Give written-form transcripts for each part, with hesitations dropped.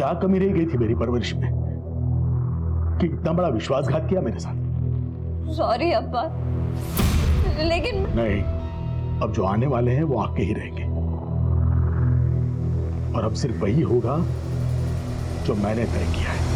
क्या कमी रह गई थी मेरी परवरिश में कि इतना बड़ा विश्वासघात किया मेरे साथ? सॉरी अब्बा, लेकिन नहीं, अब जो आने वाले हैं वो आके ही रहेंगे, और अब सिर्फ वही होगा जो मैंने तय किया है।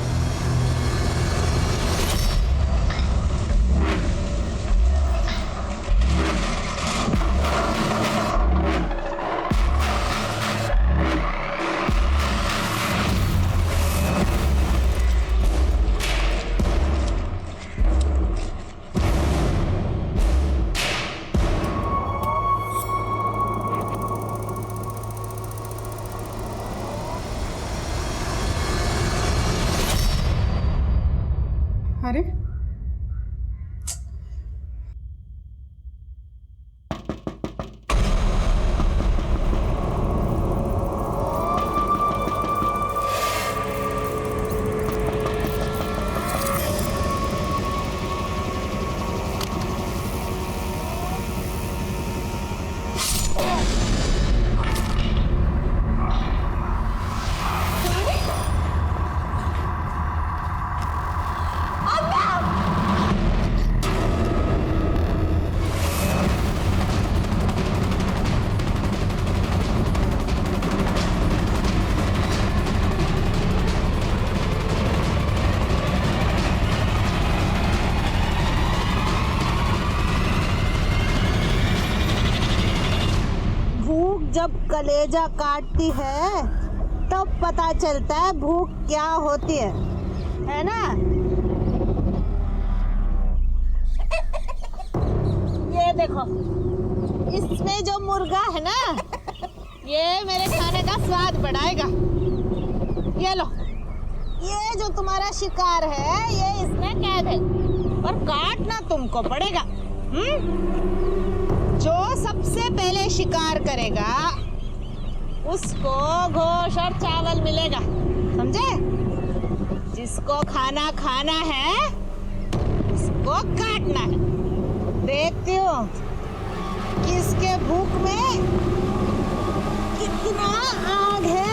अरे जब कलेजा काटती है तब पता चलता है भूख क्या होती है ना? ये देखो, इसमें जो मुर्गा है ना, ये मेरे खाने का स्वाद बढ़ाएगा। ये लो, ये जो तुम्हारा शिकार है ये इसमें कैद है और काटना तुमको पड़ेगा। जो सबसे पहले शिकार करेगा उसको गोश्त और चावल मिलेगा, समझे? जिसको खाना खाना है उसको काटना है। देखती हो किसके भूख में कितना आग है।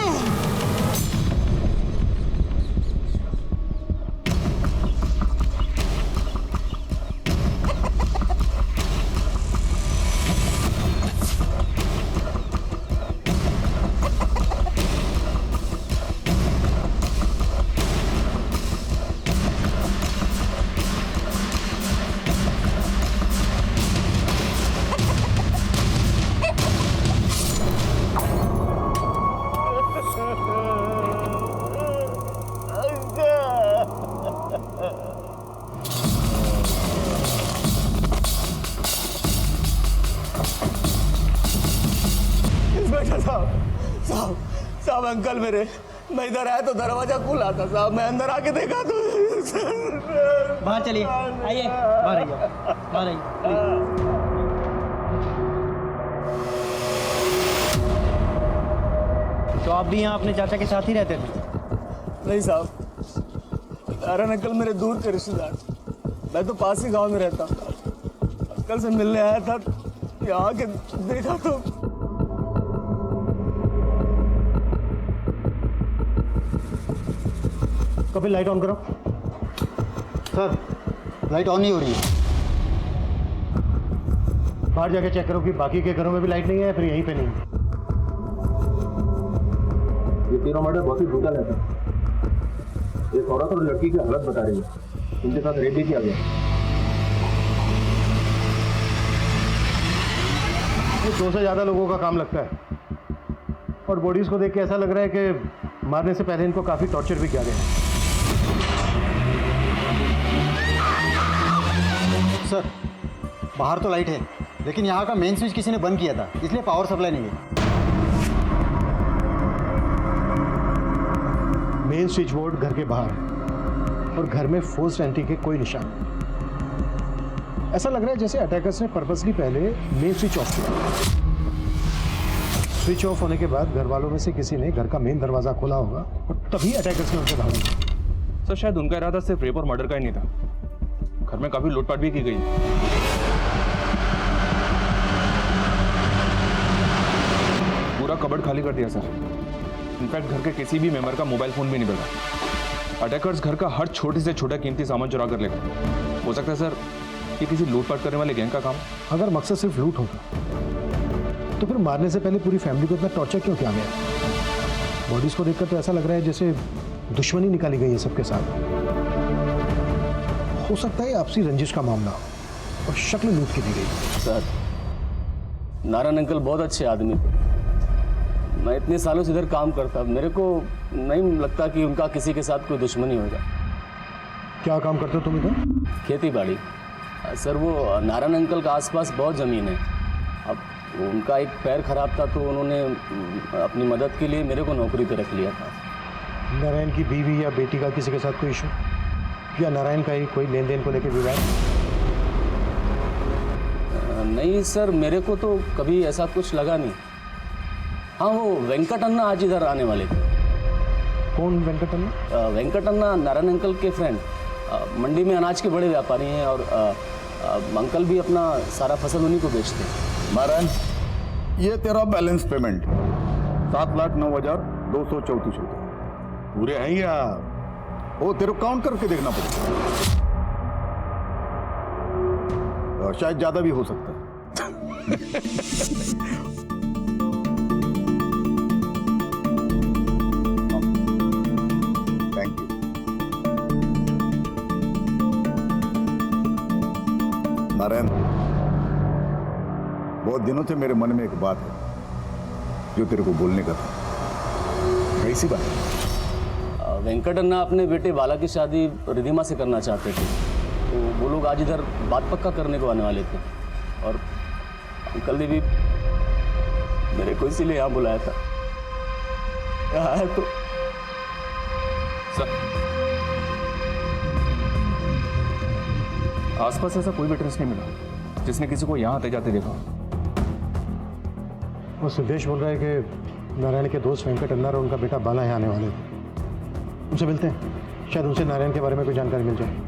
साहब अंकल मेरे, मैं इधर आया तो दरवाजा खुला था साहब, मैं अंदर आके देखा तो बाहर चलिए, आइए बाहर आइए, बाहर आइए। तो आप भी यहाँ अपने चाचा के साथ ही रहते थे? नहीं साहब, नारायण अंकल मेरे दूर के रिश्तेदार, मैं तो पास ही गांव में रहता। अंकल से मिलने आया था, यहाँ आके देखा तो कपिल लाइट ऑन करो। सर लाइट ऑन नहीं हो रही है। बाहर जाके चेक करो कि बाकी के घरों में भी लाइट नहीं है, फिर यहीं पे नहीं है। ये तीनों मर्डर बहुत ही ब्रूटल है सर। एक औरत और लड़की की हालत बता रही है, उनके साथ रेप भी किया गया। ये 200 से ज़्यादा लोगों का काम लगता है, और बॉडीज को देख के ऐसा लग रहा है कि मारने से पहले इनको काफ़ी टॉर्चर भी किया गया। सर बाहर तो लाइट है, लेकिन यहाँ का मेन स्विच किसी ने बंद किया था, इसलिए पावर सप्लाई नहीं है। मेन स्विच बोर्ड घर के बाहर है और घर में फोर्स्ड एंट्री के कोई निशान नहीं। ऐसा लग रहा है जैसे अटैकर्स ने पर्पसली पहले मेन स्विच ऑफ किया। स्विच ऑफ होने के बाद घर वालों में से किसी ने घर का मेन दरवाजा खोला होगा और तभी अटैकर्स ने उनसे भागा। सर शायद उनका इरादा सिर्फ रेप और मर्डर का ही नहीं था, घर में काफी लूटपाट भी की गई। पूरा कबर्ड खाली कर दिया सर, इनफैक्ट घर के किसी भी मेंबर का मोबाइल फोन भी नहीं मिला। अटैकर्स घर का हर छोटे से छोटा कीमती सामान चुरा कर ले गए। हो सकता है सर ये किसी लूटपाट करने वाले गैंग का काम। अगर मकसद सिर्फ लूट होता तो फिर मारने से पहले पूरी फैमिली को इतना टॉर्चर क्यों किया गया? बॉडीज को देखकर तो ऐसा लग रहा है जैसे दुश्मनी निकाली गई है सबके साथ। हो सकता है आपसी रंजिश का मामला हो और शक्ल लूट की दी गई। सर नारायण अंकल बहुत अच्छे आदमी थे। मैं इतने सालों से इधर काम करता, मेरे को नहीं लगता कि उनका किसी के साथ कोई दुश्मनी होगा। क्या काम करते हो तुम इधर? खेती बाड़ी। सर वो नारायण अंकल का आसपास बहुत ज़मीन है। अब उनका एक पैर खराब था तो उन्होंने अपनी मदद के लिए मेरे को नौकरी पे रख लिया था। नारायण की बीवी या बेटी का किसी के साथ कोई इशू, या नारायण का ही कोई लेन देन को लेकर विवाद? नहीं सर, मेरे को तो कभी ऐसा कुछ लगा नहीं। हाँ वो वेंकट अन्ना आज इधर आने वाले थे। कौन वेंकट अन्ना? वेंकट अन्ना नारायण अंकल के फ्रेंड, मंडी में अनाज के बड़े व्यापारी हैं और अंकल भी अपना सारा फसल उन्हीं को बेचते हैं। नारायण, ये तेरा बैलेंस पेमेंट 7,09,234 रुपये पूरे हैं या वो तेरे को काउंट करके देखना पड़ेगा। शायद ज्यादा भी हो सकता है। Thank you. नारायण, बहुत दिनों से मेरे मन में एक बात है जो तेरे को बोलने का था। कैसी बात? वेंकट अन्ना अपने बेटे बाला की शादी रिधिमा से करना चाहते थे, तो वो लोग आज इधर बात पक्का करने को आने वाले थे और अंकल ने भी मेरे को इसीलिए यहाँ बुलाया था। यहाँ है तो सर आसपास ऐसा कोई विटनेस नहीं मिला जिसने किसी को यहाँ आते जाते देखा। वो सिद्धेश बोल रहा है कि नारायण के दोस्त वेंकट अन्ना और उनका बेटा बाला यहाँ आने वाले थे। उनसे मिलते हैं, शायद उनसे नारायण के बारे में कोई जानकारी मिल जाए।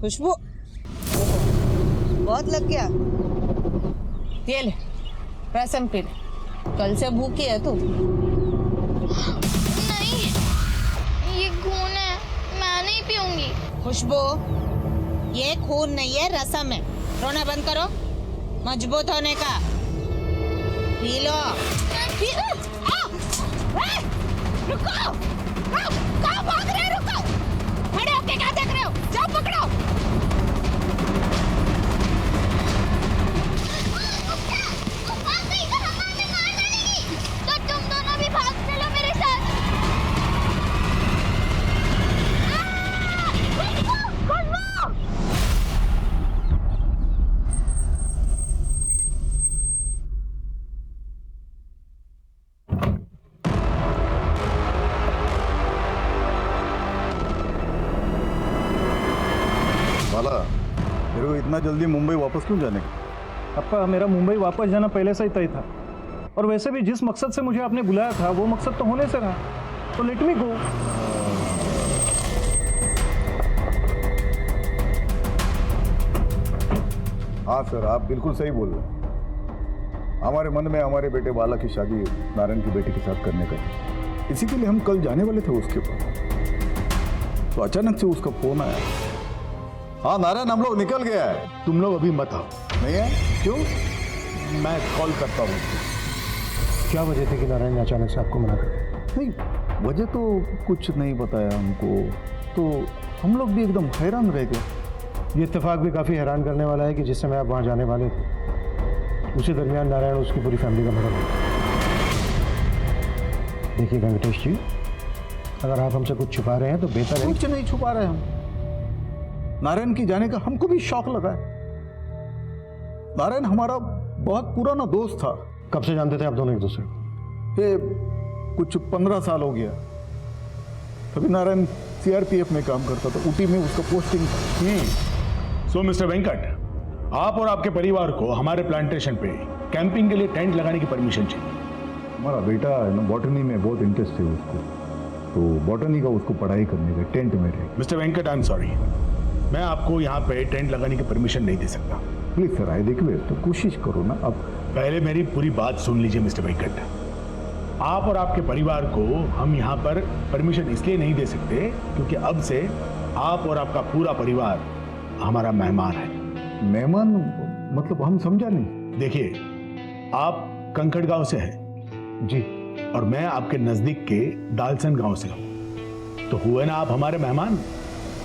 खुशबू, बहुत लग गया। ये ले रसम पी ले, कल से भूखी है तू। नहीं, ये खून है, मैं नहीं पीऊंगी। खुशबू, ये खून नहीं है, रसम है। रोना बंद करो, मजबूत होने का। P low. रुको, कहाँ भाग रहे हो? रुको, खड़े होके क्या देख रहे हो? जाओ पकड़ो। तो तुम दोनों भी भाग चलो मेरे साथ। बाला, तेरे को इतना जल्दी मुंबई वापस क्यों जाने का? आपका मेरा मुंबई वापस जाना पहले से ही तय था, और वैसे भी जिस मकसद से मुझे आपने बुलाया था वो मकसद तो होने से रहा, तो लेट मी गो। हाँ सर, आप बिल्कुल सही बोल रहे हैं। हमारे मन में हमारे बेटे बाला की शादी नारायण की बेटी के साथ करने का था। इसी के लिए हम कल जाने वाले थे उसके पास, तो अचानक से उसका फोन आया। हाँ नारायण, हम लोग निकल गया है, तुम लोग अभी मत आओ। नहीं है? क्यों? मैं कॉल करता हूँ। क्या वजह थी कि नारायण ने अचानक से आपको मना कर दिया? नहीं, वजह तो कुछ नहीं बताया हमको, तो हम लोग भी एकदम हैरान रह गए। ये इत्तेफाक भी काफ़ी हैरान करने वाला है कि जिस समय आप वहाँ जाने वाले थे उसी दरमियान नारायण उसकी पूरी फैमिली का मर्डर हो। देखिए वेंकटेश जी, अगर आप हमसे कुछ छुपा रहे हैं तो बेहतर है। कुछ नहीं छुपा रहे हम। नारायण की जाने का हमको भी शौक लगा है। नारायण हमारा बहुत पुराना दोस्त था। कब से जानते थे आप दोनों एक दूसरे को? ये कुछ 15 साल हो गया। तभी नारायण सीआरपीएफ में काम करता था, ऊटी में उसका पोस्टिंग था। सो मिस्टर वेंकट, आप और आपके परिवार को हमारे प्लांटेशन पे कैंपिंग के लिए टेंट लगाने की परमिशन चाहिए। हमारा बेटा है ना, बॉटनी में बहुत इंटरेस्ट है उसको, तो बॉटनी का उसको पढ़ाई करने का टेंट में रहे। Mister Venkat, I am sorry, मैं आपको यहाँ पे टेंट लगाने की परमिशन नहीं दे सकता। प्लीज सर, आए देखिए तो कोशिश करो ना। अब पहले मेरी पूरी बात सुन लीजिए मिस्टर वेंकट। आप और आपके परिवार को हम यहाँ पर परमिशन इसलिए नहीं दे सकते क्योंकि अब से आप और आपका पूरा परिवार हमारा मेहमान है। मेहमान मतलब हम समझा नहीं। देखिए, आप कंकड़ गांव से हैं जी, और मैं आपके नजदीक के दालसन गांव से हूँ, तो हुए ना आप हमारे मेहमान।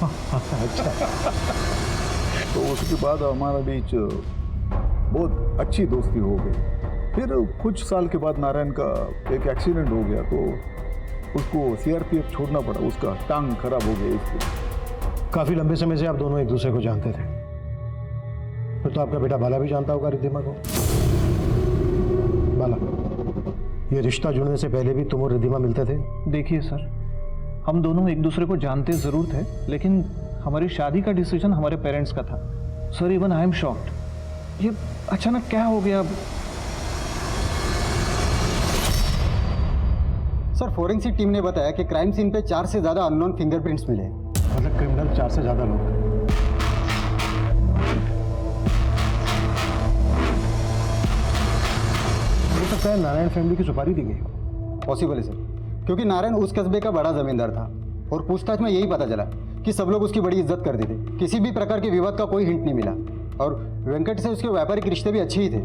अच्छा। तो उसके बाद हमारा बीच बहुत अच्छी दोस्ती हो गई। फिर कुछ साल के बाद नारायण का एक एक्सीडेंट हो गया, तो उसको सीआरपीएफ छोड़ना पड़ा। उसका टांग खराब हो गया। इसलिए काफी लंबे समय से आप दोनों एक दूसरे को जानते थे। फिर तो आपका बेटा बाला भी जानता होगा रिद्धिमा को। बाला, ये रिश्ता जुड़ने से पहले भी तुम और रिद्धिमा मिलते थे? देखिए सर, हम दोनों एक दूसरे को जानते ज़रूर थे, लेकिन हमारी शादी का डिसीजन हमारे पेरेंट्स का था। Sir, even I am shocked. ये अचानक क्या हो गया? सर, फोरेंसिक टीम ने बताया कि क्राइम सीन पे 4 से ज्यादा अननोन फिंगरप्रिंट्स मिले। मतलब क्रिमिनल 4 से ज्यादा लोग। हो सकता है नारायण फैमिली की सुपारी दी गई। पॉसिबल है सर, क्योंकि नारायण उस कस्बे का बड़ा जमींदार था और पूछताछ में यही पता चला कि सब लोग उसकी बड़ी इज्जत करते थे। किसी भी प्रकार के विवाद का कोई हिंट नहीं मिला और वेंकट से उसके व्यापारिक रिश्ते भी अच्छे ही थे।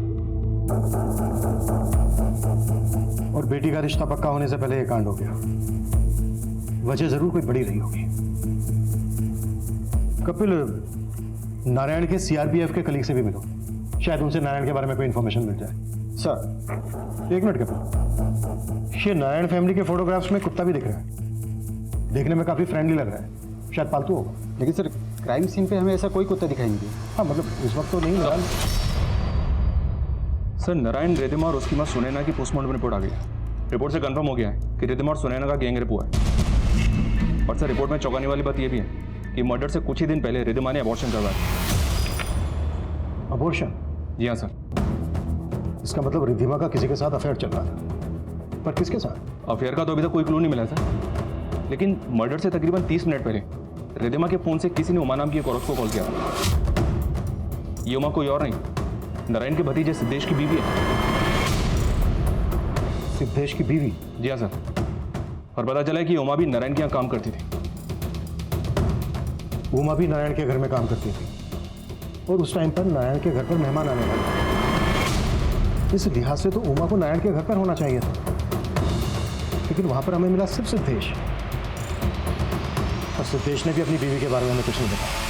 और बेटी का रिश्ता पक्का होने से पहले ये कांड हो गया। वजह जरूर कोई बड़ी रही होगी। कपिल, नारायण के सीआरपीएफ के कलीग से भी मिलो, शायद उनसे नारायण के बारे में कोई इन्फॉर्मेशन मिल जाए। सर, एक मिनट कपिल, ये नारायण फैमिली के फोटोग्राफ्स में कुत्ता भी दिख रहा है। देखने में काफी फ्रेंडली लग रहा है, शायद पालतू होगा। लेकिन सर, क्राइम सीन पे हमें ऐसा कोई कुत्ता दिखाई नहीं दिया। हाँ, मतलब इस वक्त तो नहीं मिला। सर, नारायण, रिद्धिमा और उसकी मां सुनैना की पोस्टमार्टम रिपोर्ट आ गई है। रिपोर्ट से कंफर्म हो गया है कि रिद्धिमा और सुनैना का गैंग रेप हुआ है। और सर, रिपोर्ट में चौंकाने वाली बात यह भी है कि मर्डर से कुछ ही दिन पहले रिद्धिमा ने अबॉर्शन करवाया। अबॉर्शन? जी हाँ सर। इसका मतलब रिद्धिमा का किसी के साथ अफेयर चल रहा था, पर किसके साथ? अफेयर का तो अभी तक कोई क्लू नहीं मिला सर, लेकिन मर्डर से तकरीबन 30 मिनट पहले रिद्धिमा के फोन से किसी ने उमा नाम की एक औरत को कॉल किया था। ये उमा कोई और नहीं, नारायण के भतीजे सिद्धेश की बीवी है। सिद्धेश की बीवी? जी हाँ सर। और पता चला है कि उमा भी नारायण के यहाँ काम करती थी। उमा भी नारायण के घर में काम करती थी और उस टाइम पर नारायण के घर पर मेहमान आने वाले थे। इस लिहाज से तो उमा को नारायण के घर पर होना चाहिए था, लेकिन वहां पर हमें मिला सिर्फ सिद्धेश, और सिद्धेश ने भी अपनी बीवी के बारे में हमें कुछ नहीं बताया।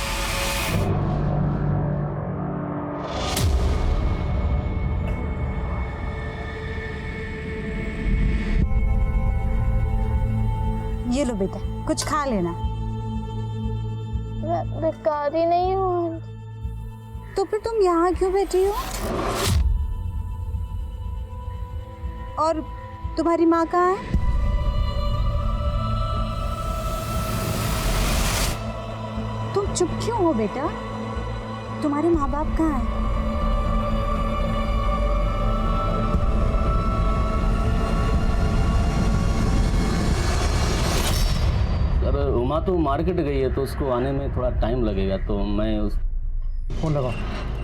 ये लो बेटा, कुछ खा लेना। मैं भिखारी नहीं हूँ। तो फिर तुम यहाँ क्यों बैठी हो? और तुम्हारी माँ कहाँ है? तुम चुप क्यों हो बेटा? तुम्हारे माँ बाप कहाँ हैं? सर, उमा तो मार्केट गई है, तो उसको आने में थोड़ा टाइम लगेगा, तो मैं उस फोन लगाओ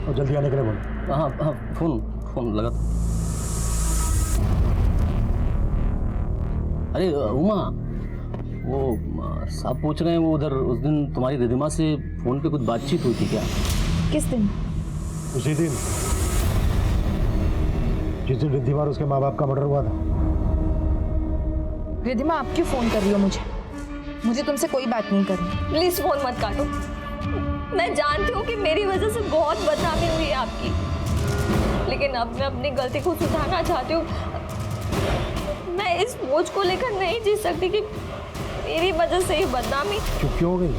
और जल्दी आने के लिए बोलो। हाँ हाँ, फोन लगा। अरे उमा, वो साहब पूछ रहे हैं, वो उधर उस दिन तुम्हारी रिद्धिमा से फोन पे कुछ बातचीत हुई थी क्या? किस दिन? उसी दिन जिस दिन रिद्धिमा और उसके माँ बाप का मर्डर हुआ था। रिद्धिमा, आप क्यों फोन कर रही हो मुझे तुमसे कोई बात नहीं करनी। प्लीज फोन मत काटो। मैं जानती हूँ कि मेरी वजह से बहुत बदनामी हुई है आपकी, लेकिन अब मैं अपनी गलती को सुधारना चाहती हूँ। मैं इस बोझ को लेकर नहीं जी सकती कि मेरी वजह से ही बदनामी। क्यों हो गई?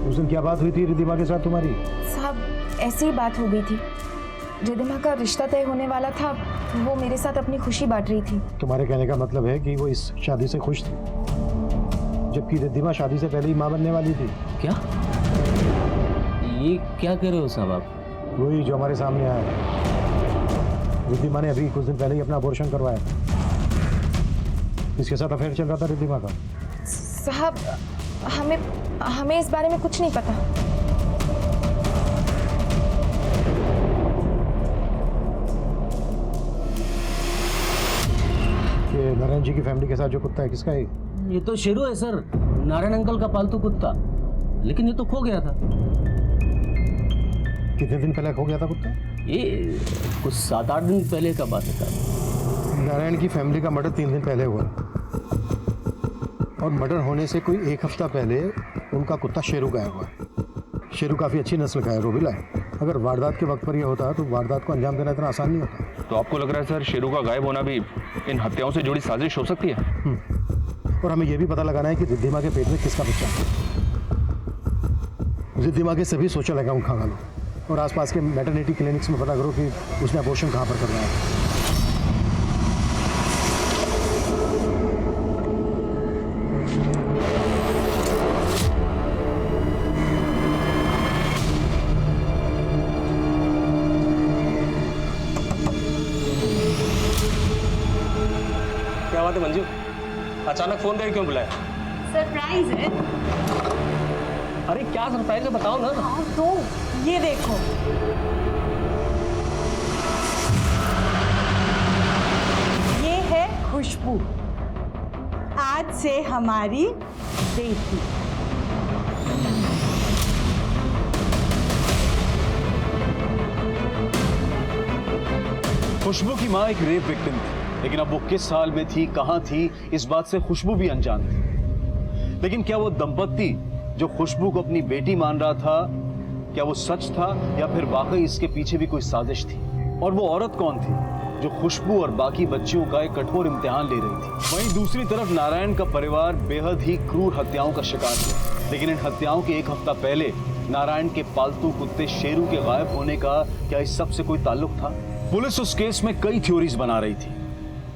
उस दिन क्या बात हुई थी रिद्धिमा के साथ तुम्हारी? साहब, ऐसी ही बात हो गई थी। रिद्धिमा का रिश्ता तय होने वाला था, वो मेरे साथ अपनी खुशी बांट रही थी। तुम्हारे कहने का मतलब है कि वो इस शादी से खुश थी, जबकि रिद्धिमा शादी से पहले ही माँ बनने वाली थी। क्या? ये क्या कह रहे हो साहब आप? वही जो हमारे सामने आया है। रिद्धिमा ने अभी कुछ दिन पहले ही अपना अबॉर्शन करवाया था। इसके साथ अफेयर चल रहा था रिद्धिमा का। साहब, हमें इस बारे में कुछ नहीं पता। ये नारायण जी की फैमिली के साथ जो कुत्ता है किसका है? ये तो शेरू है सर, नारायण अंकल का पालतू कुत्ता, लेकिन ये तो खो गया था। कितने दिन पहले खो गया था कुत्ता? ये कुछ 7-8 दिन पहले का बात है सर। नारायण की फैमिली का मर्डर 3 दिन पहले हुआ और मर्डर होने से कोई 1 हफ्ता पहले उनका कुत्ता शेरू गायब हुआ। शेरू काफ़ी अच्छी नस्ल का है, रोबिला है। अगर वारदात के वक्त पर यह होता तो वारदात को अंजाम देना इतना आसान नहीं होता। तो आपको लग रहा है सर शेरू का गायब होना भी इन हत्याओं से जुड़ी साजिश हो सकती है? और हमें यह भी पता लगाना है कि रिद्धिमा के पेट में किसका बच्चा है। रिद्धिमा के सभी सोशल अकाउंट खंगा लो और आसपास के मैटरनिटी क्लिनिक्स में पता करो कि उसने अबॉर्शन कहाँ पर करना है। क्या बात है मंजू, अचानक फोन करके क्यों बुलाया? सरप्राइज है। अरे क्या सरप्राइज है बताओ ना। हाँ तो ये देखो, ये है खुशबू, आज से हमारी बेटी। खुशबू की माँ एक रेप विक्टिम थी, लेकिन अब वो किस हाल में थी, कहां थी, इस बात से खुशबू भी अनजान थी। लेकिन क्या वो दंपत्ति जो खुशबू को अपनी बेटी मान रहा था, क्या वो सच था या फिर वाकई इसके पीछे भी कोई साजिश थी? और वो औरत कौन थी जो खुशबू और बाकी बच्चियों का एक कठोर इम्तिहान ले रही थी? वहीं दूसरी तरफ नारायण का परिवार बेहद ही क्रूर हत्याओं का शिकार हुआ। लेकिन इन हत्याओं के 1 हफ्ता पहले नारायण के पालतू कुत्ते शेरू के गायब होने का क्या इस सब से कोई ताल्लुक था? पुलिस उस केस में कई थ्योरीज बना रही थी।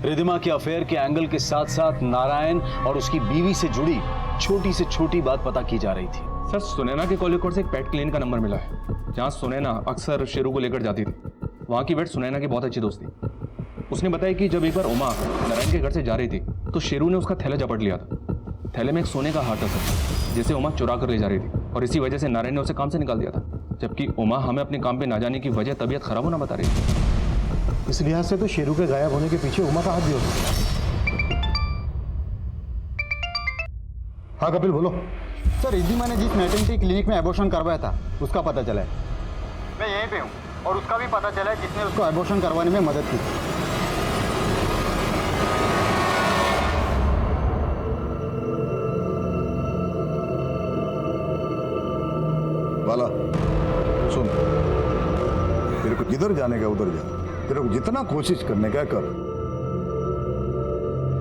रिद्धिमा के अफेयर के एंगल के साथ साथ नारायण और उसकी बीवी से जुड़ी छोटी से छोटी बात पता की जा रही थी। सर सुनैना के कॉल रिकॉर्ड से एक पेट क्लिनिक का नंबर मिला है जहाँ सुनैना अक्सर शेरू को लेकर जाती थी। वहाँ की वेट सुनैना की बहुत अच्छी दोस्त थी। उसने बताया कि जब एक बार उमा नारायण के घर से जा रही थी तो शेरू ने उसका थैला झपट लिया था। थैले में एक सोने का हार था सर, जिसे उमा चुरा कर ले जा रही थी और इसी वजह से नारायण ने उसे काम से निकाल दिया था। जबकि उमा हमें अपने काम पे ना जाने की वजह तबीयत खराब होना बता रही थी। इस लिहाज से तो शेरू के गायब होने के पीछे उमा का हाथ भी हो सकता है। हाँ कपिल बोलो। सर रिद्धिमा ने जिस मैटरनिटी क्लिनिक में एबॉर्शन करवाया था उसका पता चला है। मैं यहीं पे हूँ और उसका भी पता चला है जिसने उसको एबॉर्शन करवाने में मदद की। बाला सुन, तेरे को जिधर जाने का उधर जा, तेरे को जितना कोशिश करने का कर,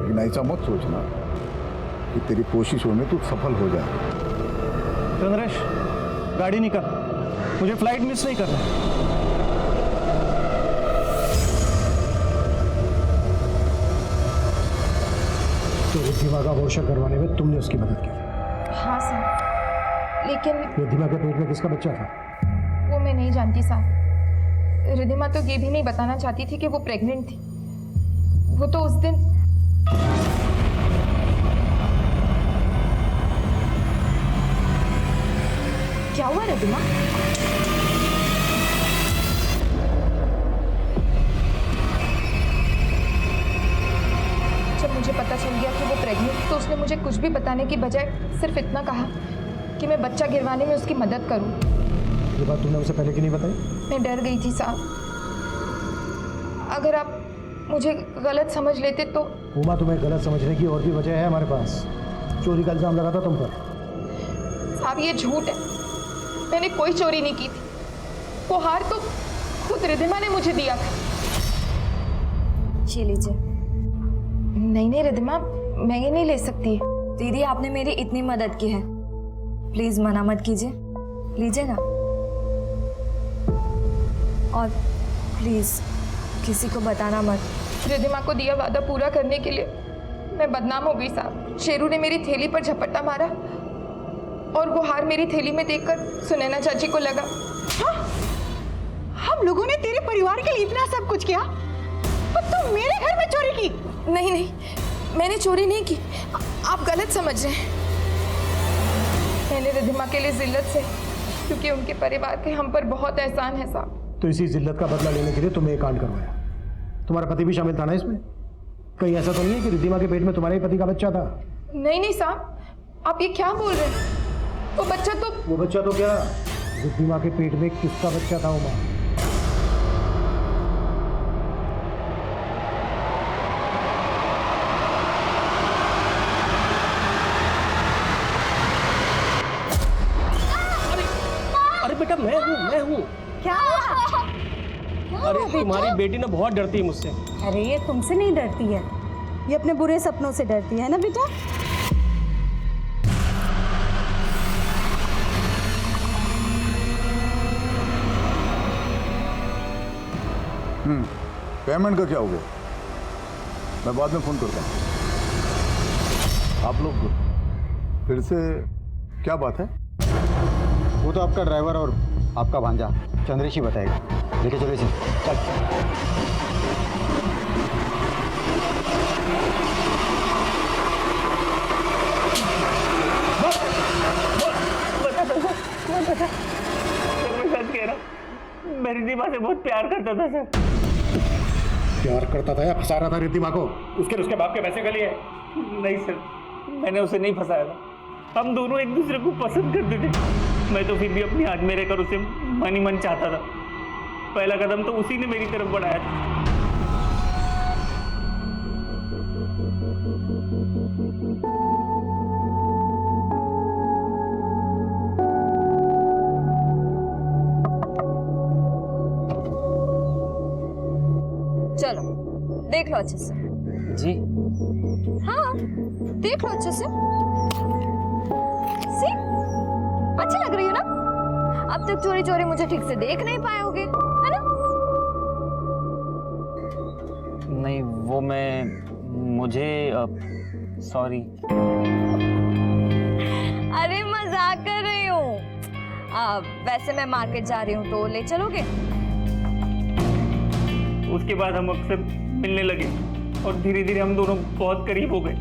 लेकिन ऐसा मत सोचना कि तेरी कोशिशों में तू सफल हो जाए। चंद्रेश गाड़ी निकाल, मुझे फ्लाइट मिस नहीं करना। तो रिद्धिमा का अबॉर्शन करवाने में तुमने उसकी मदद की? हाँ सर, लेकिन रिद्धिमा के पेट में किसका बच्चा था? वो मैं नहीं जानती साहब। रिद्धिमा तो ये भी नहीं बताना चाहती थी कि वो प्रेग्नेंट थी। वो तो उस दिन क्या हुआ रिद्धिमा? जब मुझे पता चल गया कि वो प्रेग्नेंट तो उसने मुझे कुछ भी बताने की बजाय सिर्फ इतना कहा कि मैं बच्चा गिरवाने में उसकी मदद करूं। ये बात तुमने उसे पहले क्यों नहीं बताई? मैं डर गई थी साहब, अगर आप मुझे गलत समझ लेते तो। उमा तुम्हें गलत समझने की और भी वजह है हमारे पास। चोरी का इल्जाम लगा था तुम पर। साहब ये झूठ है, मैंने कोई चोरी नहीं की थी। वो हार तो खुद रिद्धिमा ने मुझे दिया था। ये लीजिए। नहीं रिद्धिमा, मैं ये नहीं ले सकती। दीदी आपने मेरी इतनी मदद की है, प्लीज मना मत कीजिए, लीजिए ना। और प्लीज किसी को बताना मत। रिद्धिमा को दिया वादा पूरा करने के लिए मैं बदनाम हो गई साहब। शेरू ने मेरी थैली पर झपट्टा मारा और वो हार मेरी थैली में देखकर सुनैना चाची को लगा। हाँ? हम लोगों ने तेरे परिवार के लिए इतना सब कुछ किया और तुम मेरे घर में चोरी की? नहीं, मैंने चोरी नहीं की, आप गलत समझ रहे हैं। मैंने रिद्धिमा के लिए जिल्लत से, क्योंकि उनके परिवार के हम पर बहुत एहसान है साहब। तो इसी जिल्लत का बदला लेने के लिए तुमने ये कांड करवाया। तुम्हारा पति भी शामिल था ना इसमें? कहीं ऐसा तो नहीं है कि रिद्धिमा के पेट में तुम्हारे ही पति का बच्चा था? नहीं नहीं साहब, आप ये क्या बोल रहे हैं? वो बच्चा तो क्या? रिद्धिमा के पेट में किसका बच्चा था उमा? अरे बेटा मैं हूँ। क्या? अरे तुम्हारी बेटी ना बहुत डरती है मुझसे। अरे ये तुमसे नहीं डरती है, ये अपने बुरे सपनों से डरती है ना बेटा? पेमेंट का क्या हो गया? मैं बाद में फोन करता हूँ। आप लोग फिर से क्या बात है? वो तो आपका ड्राइवर और आपका भांजा चंद्रेश ही बताएगा। लेके चलो इसे। चल। मैं रिद्धिमा से बहुत प्यार करता था सर। प्यार करता था या फंसा रहा था रिद्धिमा को? उसके बाप के पैसे के लिए? नहीं सर, मैंने उसे नहीं फंसाया था। हम दोनों एक दूसरे को पसंद करते थे। मैं तो फिर भी अपनी हाथ में रहकर उसे मन ही मन चाहता था। पहला कदम तो उसी ने मेरी तरफ बढ़ाया था। चलो देख लो अच्छे से। जी हाँ देख लो अच्छे से। सी अच्छी लग रही हो ना? अब तक चोरी चोरी मुझे ठीक से देख नहीं पाए होगे, है ना? नहीं वो मुझे सॉरी। अरे मजाक कर रही हूँ। वैसे मैं मार्केट जा रही हूँ तो ले चलोगे? उसके बाद हम अक्सर मिलने लगे और धीरे धीरे हम दोनों बहुत करीब हो गए।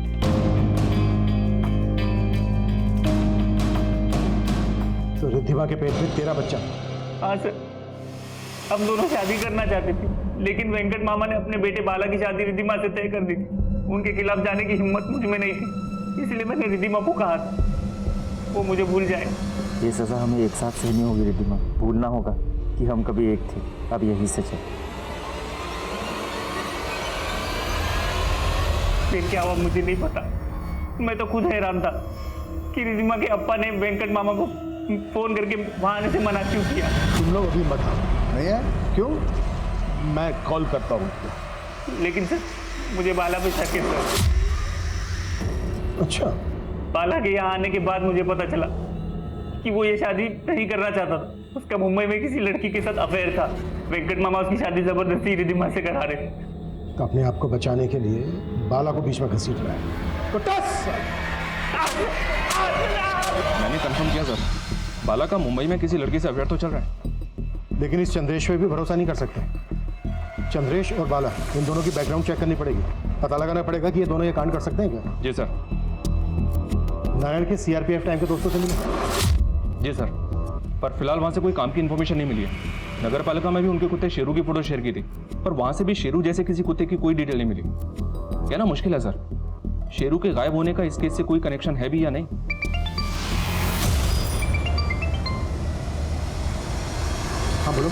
तो रिद्धिमा के पेट में तेरा बच्चा? हाँ सर, हम दोनों शादी करना चाहते थे, लेकिन वेंकट मामा ने अपने बेटे बाला की शादी रिद्धिमा से तय कर दी थी। उनके खिलाफ जाने की हिम्मत मुझ में नहीं थी, इसलिए मैंने रिद्धिमा को कहा था वो मुझे भूल जाए। ये सजा हमें एक साथ सहनी होगी रिद्धिमा। भूलना होगा कि हम कभी एक थे। अब यही सच है। फिर क्या हुआ मुझे नहीं पता। मैं तो खुद हैरान था कि रिद्धिमा के अप्पा ने वेंकट मामा को फोन करके वहां आने से मना क्यों किया। तुम लोग अभी मत आओ। नहीं है? क्यों? मैं कॉल करता हूँ। लेकिन सर मुझे बाला पे शक है सर। अच्छा? बाला के यहाँ आने के बाद मुझे पता चला कि वो ये शादी नहीं करना चाहता था। उसका मुंबई में किसी लड़की के साथ अफेयर था। वेंकट मामा उसकी शादी जबरदस्ती रिद्धिमा से करा रहे थे। तो अपने आप को बचाने के लिए बाला को बीच में घसीट रहा है। मैंने कंफर्म किया सर, बाला का मुंबई में किसी लड़की से अफेयर तो चल रहा है। लेकिन इस चंद्रेश पे भी भरोसा नहीं कर सकते। चंद्रेश और बाला इन दोनों की बैकग्राउंड चेक करनी पड़ेगी। पता लगाना पड़ेगा कि ये दोनों ये कांड कर सकते हैं क्या? जी सर। नारायण के सीआरपीएफ टाइम के दोस्तों से मिले? जी सर, पर फिलहाल वहाँ से कोई काम की इन्फॉर्मेशन नहीं मिली है। नगर पालिका में भी उनके कुत्ते शेरू की फोटो शेयर की थी, पर वहाँ से भी शेरू जैसे किसी कुत्ते की कोई डिटेल नहीं मिली। कहना मुश्किल है सर, शेरू के गायब होने का इस केस से कोई कनेक्शन है भी या नहीं। हाँ बोलो।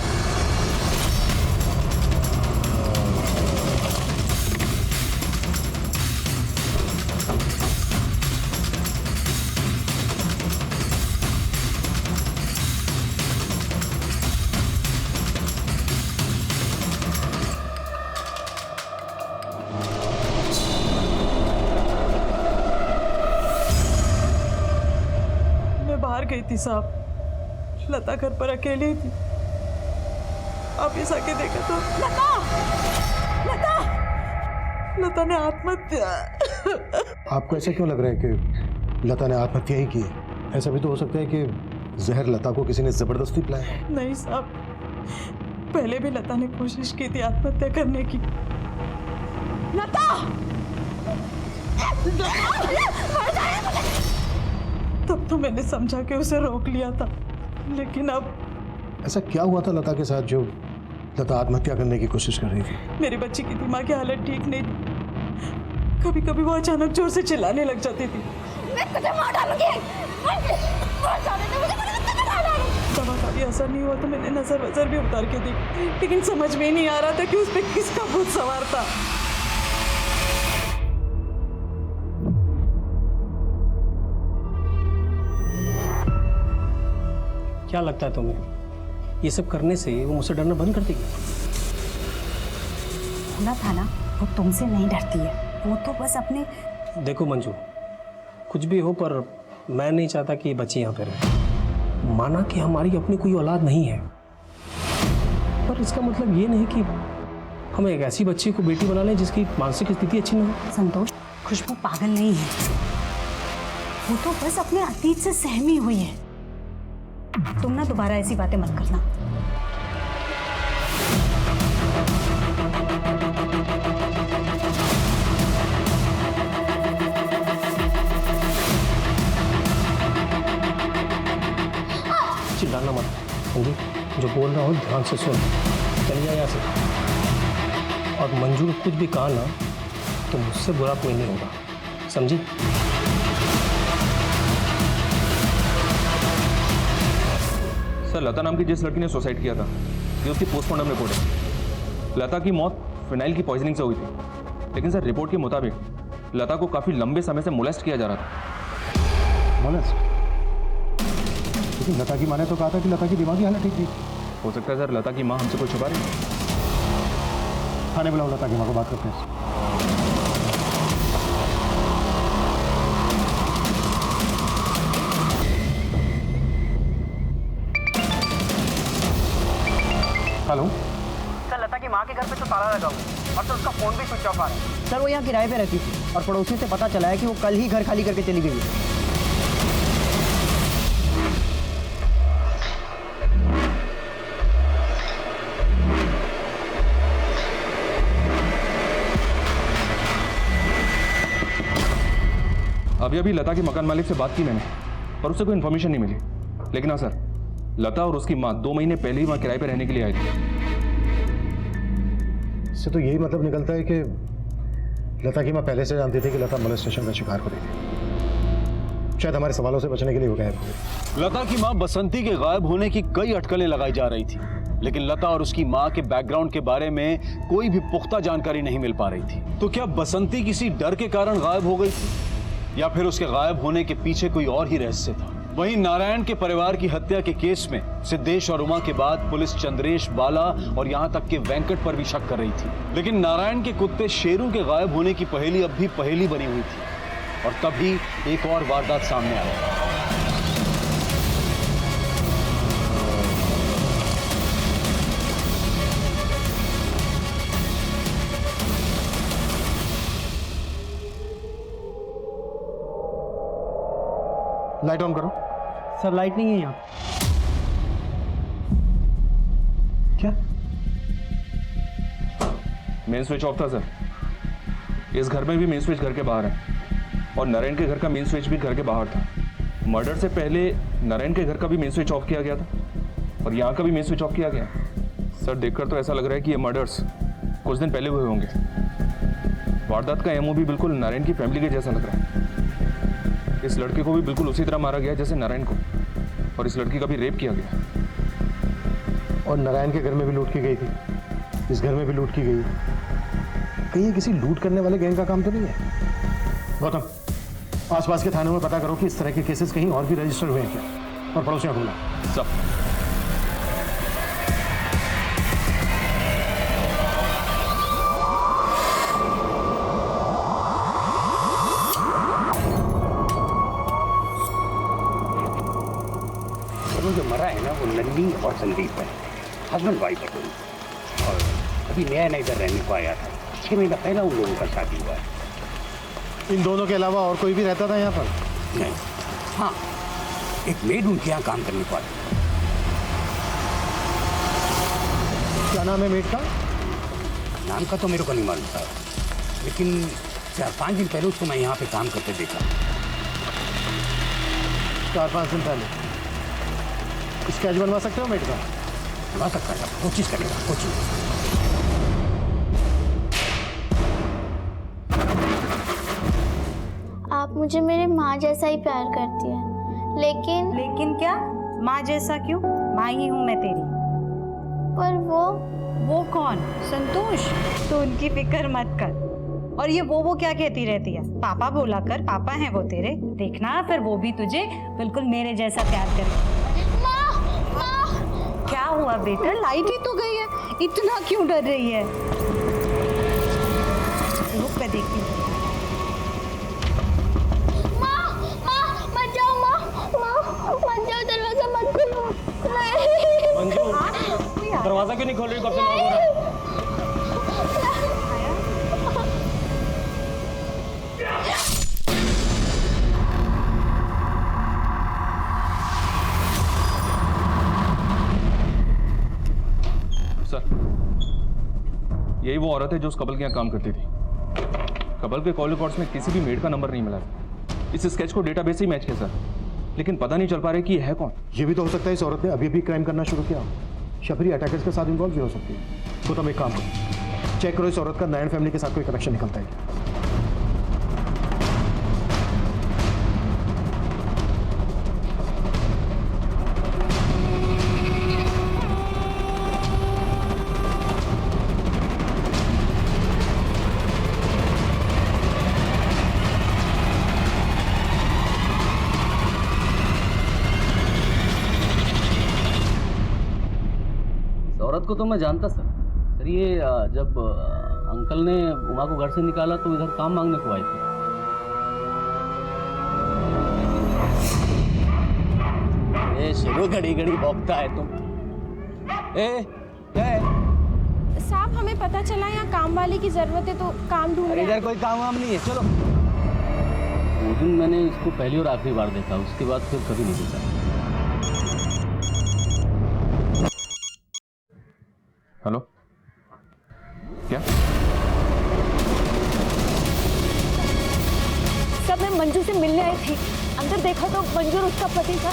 गई थी साहब, लता घर पर अकेली थी। आप इस आके देखा तो लता ने आत्महत्या। आपको ऐसा क्यों लग रहा है कि लता ने आत्महत्या ही की? ऐसा भी तो हो सकता है कि जहर लता को किसी ने जबरदस्ती पिलाया। नहीं साहब, पहले भी लता ने कोशिश की थी आत्महत्या करने की। लता! तब तो मैंने समझा कि उसे रोक लिया था, लेकिन अब ऐसा क्या हुआ था लता के साथ जो लता आत्महत्या करने की कोशिश कर रही थी। मेरे बच्चे की दिमागी हालत ठीक नहीं थी। कभी कभी वो अचानक जोर से चिल्लाने लग जाती थी। मैं तुझे मार डालूंगी। मार डालूंगी, मुझे मार डालूंगी। दवा का भी असर नहीं हुआ तो मैंने नजर वजर भी उतार के देखी, लेकिन समझ में ही नहीं आ रहा था कि उस पे किसका भूत सवार था। क्या लगता है तुम्हें, ये सब करने से वो मुझसे डरना बंद कर देगी? बोला था ना, वो तुमसे नहीं डरती है, वो तो बस अपने। देखो मंजू, कुछ भी हो पर मैं नहीं चाहता कि ये बच्ची यहाँ पे रहे। माना कि हमारी अपनी कोई औलाद नहीं है, पर इसका मतलब ये नहीं कि हम एक ऐसी बच्ची को बेटी बना लें जिसकी मानसिक स्थिति अच्छी ना हो। संतोष, खुशबू पागल नहीं है, वो तो बस अपने अतीत से सहमी हुई है। तुम ना दोबारा ऐसी बातें मत करना। चिल्लाना मत समझी, जो बोल रहा हो ध्यान से सुन। चली जाए यहाँ से। और मंजू ने कुछ भी कहा ना तो मुझसे बुरा कोई नहीं होगा, समझी? सर, लता नाम की जिस लड़की ने सुसाइड किया था, ये उसकी पोस्टमार्टम रिपोर्ट है। लता की मौत फिनाइल की पॉइजनिंग से हुई थी, लेकिन सर रिपोर्ट के मुताबिक लता को काफी लंबे समय से मोलेस्ट किया जा रहा था। मोलेस्ट? लेकिन लता की माँ ने तो कहा था कि लता की दिमागी हालत ठीक थी। हो सकता है सर लता की माँ हमसे कुछ छुपा रही है। थाने बुलाओ, लता की माँ को बात करते हैं। हेलो सर, लता की माँ के घर पे तो ताला लगा हुआ और तो उसका फोन भी स्विच ऑफ आ रहा है। सर, वो यहाँ किराए पे रहती थी और पड़ोसी से पता चला है कि वो कल ही घर खाली करके चली गई है। अभी लता के मकान मालिक से बात की मैंने, पर उससे कोई इन्फॉर्मेशन नहीं मिली। लेकिन हाँ सर, लता और उसकी माँ 2 महीने पहले ही वहाँ किराए पे रहने के लिए आई थी। इससे तो यही मतलब निकलता है कि लता की माँ पहले से जानती थी कि लता मोलेस्टेशन का शिकार हो रही थी। शायद हमारे सवालों से बचने के लिए वो गायब हो गई। लता की माँ बसंती के गायब होने की कई अटकलें लगाई जा रही थी, लेकिन लता और उसकी माँ के बैकग्राउंड के बारे में कोई भी पुख्ता जानकारी नहीं मिल पा रही थी। तो क्या बसंती किसी डर के कारण गायब हो गई थी, या फिर उसके गायब होने के पीछे कोई और ही रहस्य था? वहीं नारायण के परिवार की हत्या के केस में सिद्धेश और उमा के बाद पुलिस चंद्रेश, बाला और यहां तक कि वेंकट पर भी शक कर रही थी। लेकिन नारायण के कुत्ते शेरू के गायब होने की पहेली अब भी पहेली बनी हुई थी, और तभी एक और वारदात सामने आया। लाइट ऑन करो। सर, लाइट नहीं है यहाँ। क्या? मेन स्विच ऑफ था सर। इस घर में भी मेन स्विच घर के बाहर है, और नारायण के घर का मेन स्विच भी घर के बाहर था। मर्डर से पहले नारायण के घर का भी मेन स्विच ऑफ किया गया था, और यहाँ का भी मेन स्विच ऑफ किया गया। सर, देखकर तो ऐसा लग रहा है कि ये मर्डर्स कुछ दिन पहले हुए होंगे। वारदात का एमओ भी बिल्कुल नारायण की फैमिली के जैसा लग रहा है। इस लड़के को भी बिल्कुल उसी तरह मारा गया जैसे नारायण को, और इस लड़की का भी रेप किया गया। और नारायण के घर में भी लूट की गई थी, इस घर में भी लूट की गई। कहीं ये किसी लूट करने वाले गैंग का काम तो नहीं है? गौतम, आसपास के थानों में पता करो कि इस तरह के केसेस कहीं और भी रजिस्टर हुए हैं क्या, और पड़ोसियों को बुलाओ। सब जो मरा है ना वो नन्नी और संदीप है, हस्बैंड वाइफ है दोनों, और अभी नया इधर रहने को आया था। 6 महीना पहले उन लोगों का शादी हुआ है। इन दोनों के अलावा और कोई भी रहता था यहाँ पर? नहीं, हाँ, एक मेड उनके यहाँ काम करने को आती। क्या नाम है मेड का? नाम का तो मेरे को नहीं मालूम था, लेकिन 4-5 दिन पहले उसको मैं यहाँ पे काम करते देखा। 4-5 दिन पहले? स्केच बनवा सकते हो मेड का? मदद करना कोशिश करेगा कोशिश। आप मुझे मेरे माँ जैसा ही प्यार करती है, लेकिन क्या? माँ जैसा क्यों? माँ ही हूँ मैं तेरी। पर वो कौन? संतोष। तो उनकी फिक्र मत कर। और ये वो क्या कहती रहती है? पापा बोला कर, पापा हैं वो तेरे। देखना फिर वो भी तुझे बिल्कुल मेरे जैसा प्यार करे। माँ! क्या हुआ बेटा? लाइट ही तो गई है, इतना क्यों डर रही है? रुक मैं देखती हूँ। दरवाजा मत खोलो। मंजू, दरवाजा क्यों नहीं खोल रही? कब से नॉक हो रहा है? सर, यही वो औरत है जो उस कपल के यहाँ काम करती थी। कपल के कॉल रिकॉर्ड्स में किसी भी मेड का नंबर नहीं मिला। इस स्केच को डेटाबेस से ही मैच किया सर, लेकिन पता नहीं चल पा रहा कि ये है कौन। ये भी तो हो सकता है इस औरत ने अभी अभी क्राइम करना शुरू किया। शबरी अटैकर्स के साथ इन्वॉल्व भी हो सकती है। तो तुम एक काम करो, चेक करो इस औरत का नारायण फैमिली के साथ कोई कनेक्शन निकलता है। औरत को तो मैं जानता सर। ये जब अंकल ने उमा को घर से निकाला तो इधर काम मांगने को आई थी। ए शुरू घड़ी घड़ी भौंकता है तुम। क्या है? साहब हमें पता चला यहाँ काम वाले की जरूरत है तो काम ढूंढ रहे हैं। इधर कोई काम वाम नहीं है, चलो। वो दिन मैंने इसको पहली और आखिरी बार देखा, उसके बाद फिर कभी नहीं देखा। हेलो, क्या? सब मैं मंजू से मिलने आई थी, अंदर देखा तो मंजू और उसका पति था।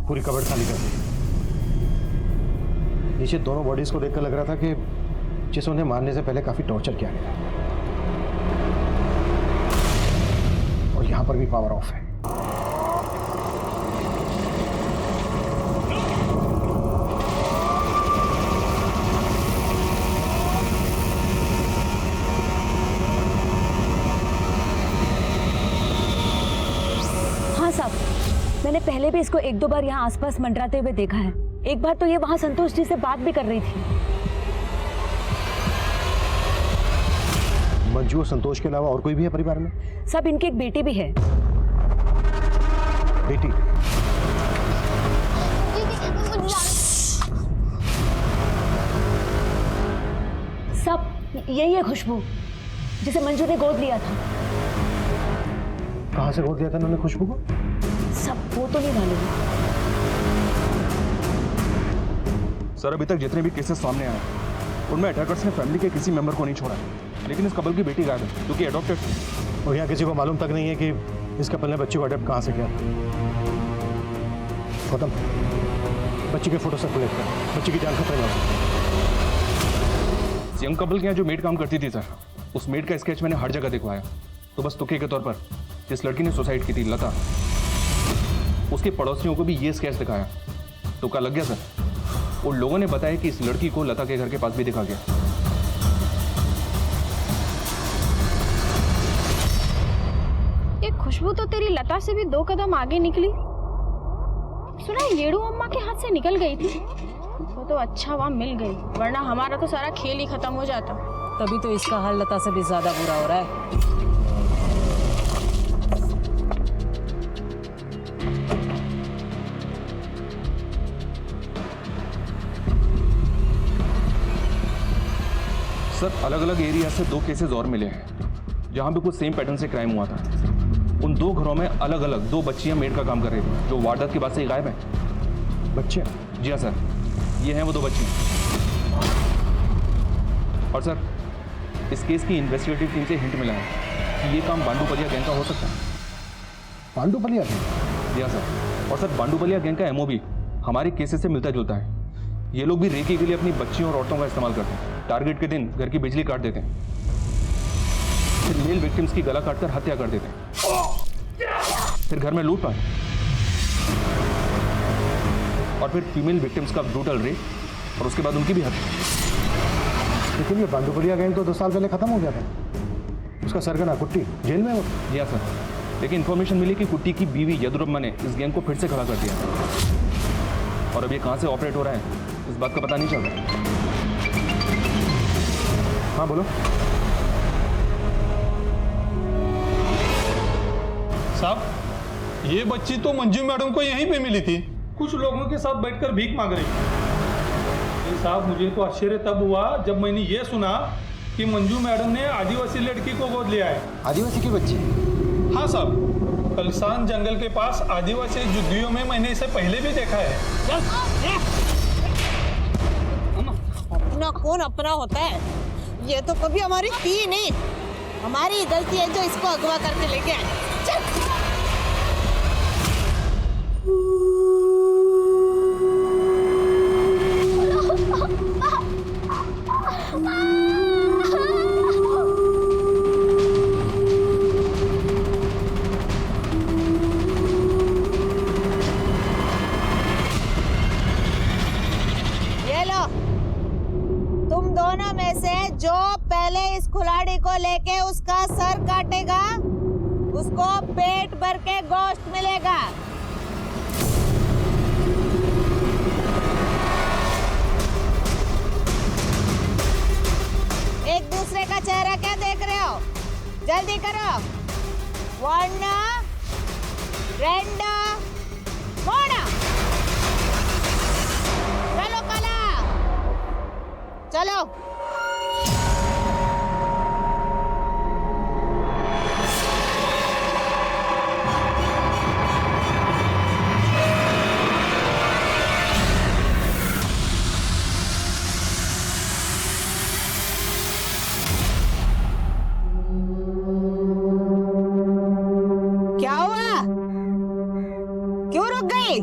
पूरी कबर्ड खाली कर दी। नीचे दोनों बॉडीज को देखकर लग रहा था कि जिसे उन्हें मारने से पहले काफी टॉर्चर किया गया। और यहां पर भी पावर ऑफ है। हाँ साहब, मैंने पहले भी इसको एक दो बार यहाँ आसपास मंडराते हुए देखा है। एक बार तो ये वहां संतोष जी से बात भी कर रही थी। मंजू और संतोष के अलावा और कोई भी है परिवार में? सब इनकी एक बेटी भी है। बेटी? सब यही है खुशबू, जिसे मंजू ने गोद लिया था। कहां से गोद लिया था उन्होंने खुशबू को? सब वो तो नहीं मालूम। सर, अभी तक जितने भी केसेस सामने आए उनमें अटैकर्स ने फैमिली के किसी मेंबर को नहीं छोड़ा, लेकिन इस कपल की बेटी गायब है क्योंकि अडॉप्टेड थी। और यहाँ किसी को मालूम तक नहीं है कि इस कपल ने बच्चे को अडॉप्ट कहाँ से किया। गौतम, बच्ची के फोटो सर्कुलेट कर, बच्ची की जान खतरे में। यंग कपल के यहाँ जो मेड काम करती थी सर, उस मेड का स्केच मैंने हर जगह दिखवाया। तो बस तुक्के के तौर पर जिस लड़की ने सुसाइड की थी, लता, उसके पड़ोसियों को भी ये स्केच दिखाया। तुक्का लग गया सर। उन लोगों ने बताया कि इस लड़की को लता के घर के पास भी देखा गया। ये खुशबू तो तेरी लता से भी 2 कदम आगे निकली। सुना येड़ू अम्मा के हाथ से निकल गई थी। वो तो अच्छा वहाँ मिल गई, वरना हमारा तो सारा खेल ही खत्म हो जाता। तभी तो इसका हाल लता से भी ज्यादा बुरा हो रहा है। सर, अलग अलग एरिया से 2 केसेस और मिले हैं जहां पे कुछ सेम पैटर्न से क्राइम हुआ था। उन 2 घरों में अलग अलग 2 बच्चियां मेड का काम कर रही थी जो वारदात के बाद से ही गायब है। बच्चे? जी हाँ सर, ये हैं वो 2 बच्चियाँ। और सर, इस केस की इन्वेस्टिगेटिव टीम से हिंट मिला है कि ये काम बांडूपलिया गैंग का हो सकता है। बांडूपलिया गैंग? जी हाँ सर। और सर, बांडूपलिया गैंग का एमओबी हमारे केसेस से मिलता जुलता है। ये लोग भी रेकी के लिए अपनी बच्चियों और औरतों का इस्तेमाल करते हैं। टारगेट के दिन घर की बिजली काट देते हैं, फिर मेल विक्टिम्स की गला काटकर हत्या कर देते हैं, फिर घर में लूटपाट, और फिर फीमेल विक्टिम्स का ब्रूटल रेप, और उसके बाद उनकी भी हत्या। लेकिन ये बांडूपलिया गैंग तो 2 साल पहले खत्म हो गया था। उसका सरगना कुट्टी जेल में हो। जी हाँ सर, लेकिन इन्फॉर्मेशन मिली कि कुट्टी की बीवी यदुरम्मा ने इस गैंग को फिर से खड़ा कर दिया, और अब ये कहाँ से ऑपरेट हो रहा है इस बात का पता नहीं चल रहा। हाँ बोलो। साहब, ये बच्ची तो मंजू मैडम को यहीं पे मिली थी, कुछ लोगों के साथ बैठकर भीख मांग रही थी। साहब, मुझे तो आश्चर्य तब हुआ जब मैंने ये सुना कि मंजू मैडम ने आदिवासी लड़की को गोद लिया है। आदिवासी की बच्ची? हाँ साहब, कलसान जंगल के पास आदिवासी झुग्गियों में मैंने इसे पहले भी देखा है। अपना कौन अपना होता है? ये तो कभी हमारी थी नहीं, हमारी गलती है जो इसको अगवा करके लेके आए। चल। ये लो, तुम दोनों में से जो पहले इस खिलाड़ी को लेके उसका सर काटेगा, उसको पेट भर के गोश्त मिलेगा। एक दूसरे का चेहरा क्या देख रहे हो? जल्दी करो। 1 2 3 चलो कला, चलो। क्या हुआ? क्यों रुक गई?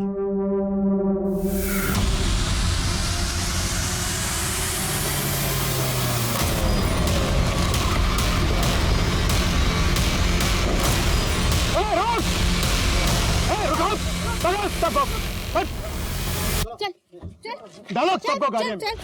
चल चल डालो सबको गाड़ी में। चल।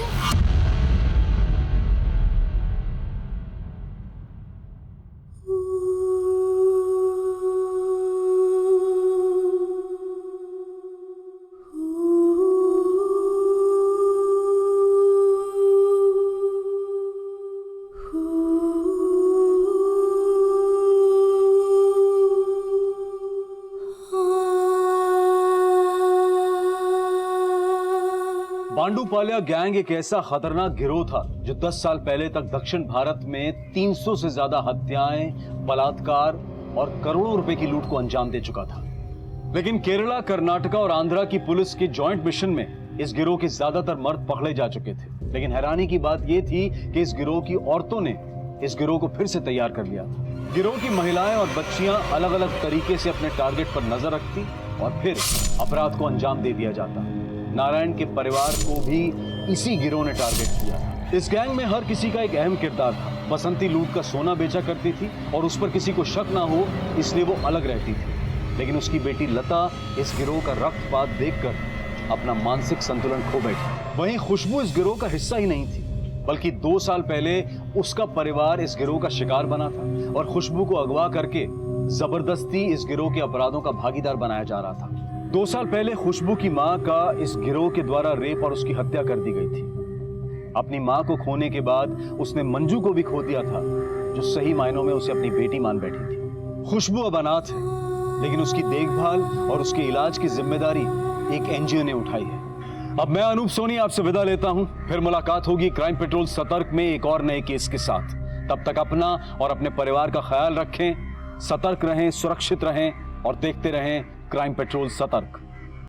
बांडूपालिया गैंग एक ऐसा खतरनाक गिरोह था जो 10 साल पहले तक दक्षिण भारत में 300 से ज्यादा हत्याएं, बलात्कार और करोड़ों रुपए की लूट को अंजाम दे चुका था। लेकिन केरला, कर्नाटका और आंध्रा की पुलिस के जॉइंट मिशन में इस गिरोह के ज्यादातर मर्द पकड़े जा चुके थे। लेकिन हैरानी की बात यह थी कि इस गिरोह की औरतों ने इस गिरोह को फिर से तैयार कर लिया था। गिरोह की महिलाएं और बच्चियां अलग अलग तरीके से अपने टारगेट पर नजर रखती और फिर अपराध को अंजाम दे दिया जाता। नारायण के परिवार को भी इसी गिरोह ने टारगेट किया। इस गैंग में हर किसी का एक अहम किरदार था। बसंती लूट का सोना बेचा करती थी और उस पर किसी को शक ना हो इसलिए वो अलग रहती थी। लेकिन उसकी बेटी लता इस गिरोह का रक्तपात देखकर अपना मानसिक संतुलन खो बैठी। वहीं खुशबू इस गिरोह का हिस्सा ही नहीं थी, बल्कि 2 साल पहले उसका परिवार इस गिरोह का शिकार बना था और खुशबू को अगवा करके जबरदस्ती इस गिरोह के अपराधों का भागीदार बनाया जा रहा था। 2 साल पहले खुशबू की मां का इस गिरोह के द्वारा रेप और उसकी हत्या कर दी गई थी। अपनी मां को खोने के बाद उसने मंजू को भी खो दिया था, जो सही मायनों में उसे अपनी बेटी मान बैठी थी। खुशबू अब अनाथ है, लेकिन उसकी देखभाल और उसके इलाज की जिम्मेदारी एक एनजीओ ने उठाई है। अब मैं अनूप सोनी आपसे विदा लेता हूं। फिर मुलाकात होगी क्राइम पेट्रोल सतर्क में एक और नए केस के साथ। तब तक अपना और अपने परिवार का ख्याल रखें, सतर्क रहें, सुरक्षित रहें और देखते रहें क्राइम पेट्रोल सतर्क।